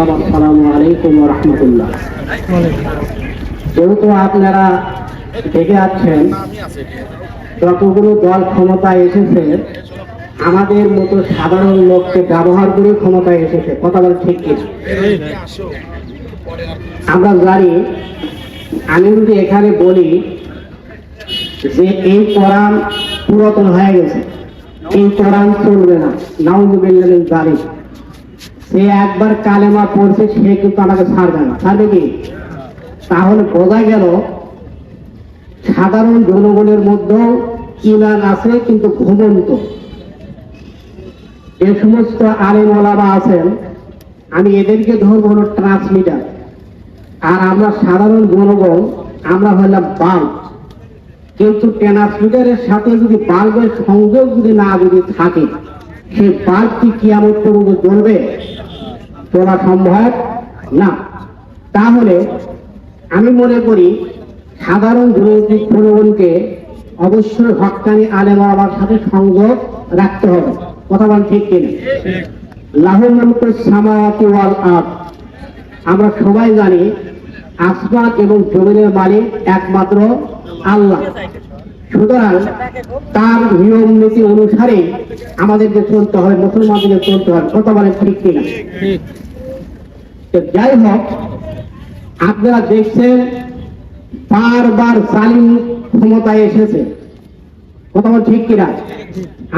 আসসালামু আলাইকুম ওয়া রাহমাতুল্লাহ। যেহেতু আপনারা দেখে আছেন যতগুলো দল ক্ষমতায় এসেছে আমাদের মতো সাধারণ লোককে ব্যবহার করে ক্ষমতায় এসেছে, কথা বলে ঠিক কি? আমরা জানি, আমি যদি এখানে বলি যে এই কোরআন পুরাতন হয়ে গেছে, এই কোরআন চলবে না, নাউযুবিল্লাহি মিন যালিক, সে একবার কালেমা পড়ছে সে কিন্তু আমাকে ছাড়বে না, ছাড়বে কি? তাহলে বোঝা গেল সাধারণ জনগণের মধ্যেও ঈমান আছে কিন্তু ঘুমন্ত। যে সমস্ত আলেম ওলামা আছেন আমি এদেরকে ধরবো হলো ট্রান্সমিটার, আর আমরা সাধারণ জনগণ আমরা হলাম বাল্ব। কিন্তু ট্রান্সমিটারের সাথে যদি বাল্বের সংযোগ যদি থাকে সেই বাল্ব কি কিয়ামত পর্যন্ত জ্বলবে? চলা সম্ভব না। তাহলে আমি মনে করি সাধারণ জনগণকে অবশ্যই হক্কানি আলেম ওলামার সাথে সংযোগ রাখতে হবে, কথা বল ঠিক কিনা? লাহুল মুলকুস সামাওয়াতি ওয়াল আরদ, আমরা সবাই জানি আসমান এবং জমিনের মালিক একমাত্র আল্লাহ। সুতরাং তার নিয়ম নীতি অনুসারে আমাদেরকে চলতে হবে, মুসলমানদের চলতে হবে, কথা বলে ঠিক কিনা? যাই হোক, আপনারা দেখছেন বারবার জালিম ক্ষমতায় এসেছে, কথা বলে ঠিক কিনা?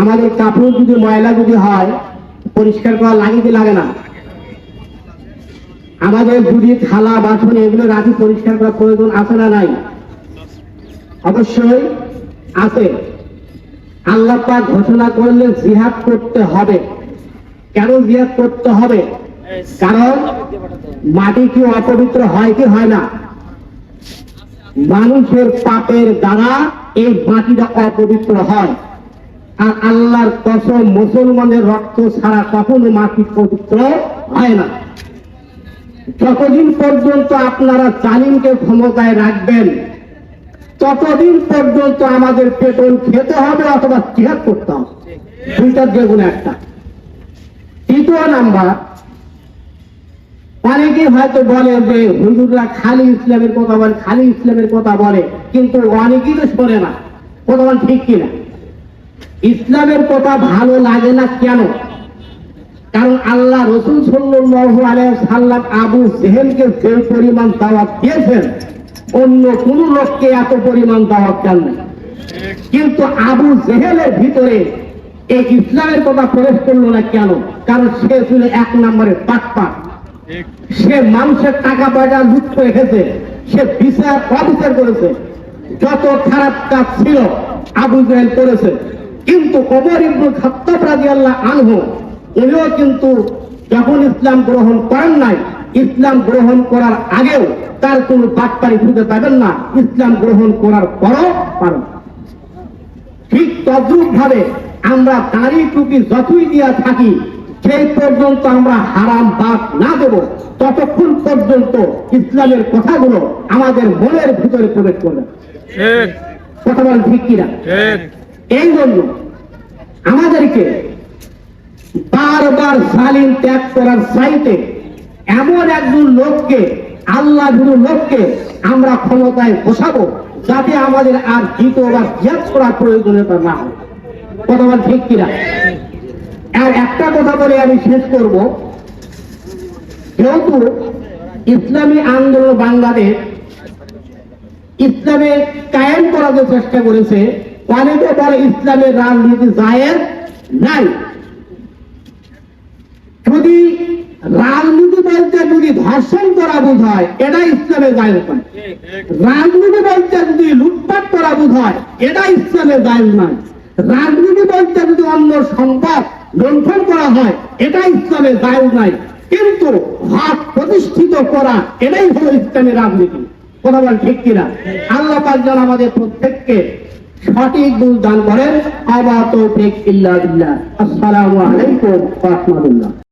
আমাদের কাপড় যদি ময়লা যদি হয় পরিষ্কার করা লাগে না? আমাদের যদি থালা বাসন এগুলো রাখি পরিষ্কার করা প্রয়োজন আছে না নাই? অবশ্যই আছে। আল্লাহ পাক ঘোষণা করলেন জিহাদ করতে হবে। কেন জিহাদ করতে হবে? কারণ মাটি কি অপবিত্র হয় কি হয় না? মানুষের পাপের দ্বারা এই মাটিটা অপবিত্র হয়। আর আল্লাহর কসম, মুসলমানের রক্ত ছাড়া কখনো মাটি পবিত্র হয় না। যতদিন পর্যন্ত আপনারা জালিমকে ক্ষমতায় রাখবেন ততদিন পর্যন্ত আমাদের পেটন খেতে হবে অথবা জিহাদ করতে হবে, দুইটার যে কোনো একটা। তৃতীয় নাম্বার, অনেকে হয়তো বলে যে হুজুররা খালি ইসলামের কথা বলে, খালি ইসলামের কথা বলে, কিন্তু অনেকেই তো শোনে না, কথা বল ঠিক কিনা? ইসলামের কথা ভালো লাগে না কেন? কারণ আল্লাহ রাসূল সাল্লাল্লাহু আলাইহি ওয়াসাল্লাম আবু জেহেলকে যে পরিমাণ দাওয়াত দিয়েছেন অন্য কোন লোককে এত পরিমাণ দাওয়াত দেন না। কিন্তু আবু জেহেলের ভিতরে এই ইসলামের কথা প্রবেশ করলো না কেন? কারণ সে ছিল এক নম্বরের পাটপাট। সে মানুষের টাকা পয়সা লুট করে রেখেছে, সে বিচার অবিচার করেছে, যত খারাপ কাজ ছিল আবু জেহেল করেছে। কিন্তু ওমর ইবনে খাত্তাব রাদিয়াল্লাহু আনহু উনিও কিন্তু যখন ইসলাম গ্রহণ করেন নাই, ইসলাম গ্রহণ করার আগেও তার কোন বাটপারি খুঁজে পাবেন না, ইসলাম গ্রহণ করার পরও পারেন। ঠিক তদ্রুপ ভাবে আমরা দাড়ি টুপি যতই দিয়া থাকি সেই পর্যন্ত আমরা হারাম বাদ না দেব ততক্ষণ পর্যন্ত ইসলামের কথাগুলো আমাদের মনের ভিতরে প্রবেশ করবে, কথা বল ঠিক কিনা? এই জন্য আমাদেরকে বারবার জালিম ত্যাগ করার চাইতে এমন একজন লোককে, আল্লাহ ভীরু লোককে আমরা ক্ষমতায় বসাবো যাতে আমাদের আর দ্বিতীয়বার জিহাদ করার প্রয়োজনীয়তা না হয়, কথা বল ঠিক কিনা? আর একটা কথা বলে আমি শেষ করব। যেহেতু ইসলামী আন্দোলন বাংলাদেশ ইসলামে কায়েম করার চেষ্টা করেছে, অনেকে বলে ইসলামের রাজনীতি জায়েজ নাই। যদি রাজনীতি বলতে যদি ধর্ষণ করা বোঝায় এটা ইসলামে জায়েজ নয়। রাজনীতি বলতে যদি লুটপাট করা বোঝায় এটা ইসলামে জায়েজ নয়। রাজনীতি বলতে যদি অন্য সম্পদ লুণ্ঠন করা হয় এটা ইসলামে জায়েজ নাই। কিন্তু হক প্রতিষ্ঠিত করা এটাই হলো ইসলামের রাজনীতি, কথা বল ঠিক কিনা? আল্লাহ পাক যেন আমাদের প্রত্যেককে সঠিক বুঝ দান করেন। আমা তৌফিক ইল্লা বিল্লাহ। আসসালামু আলাইকুম ওয়া রাহমাতুল্লাহ।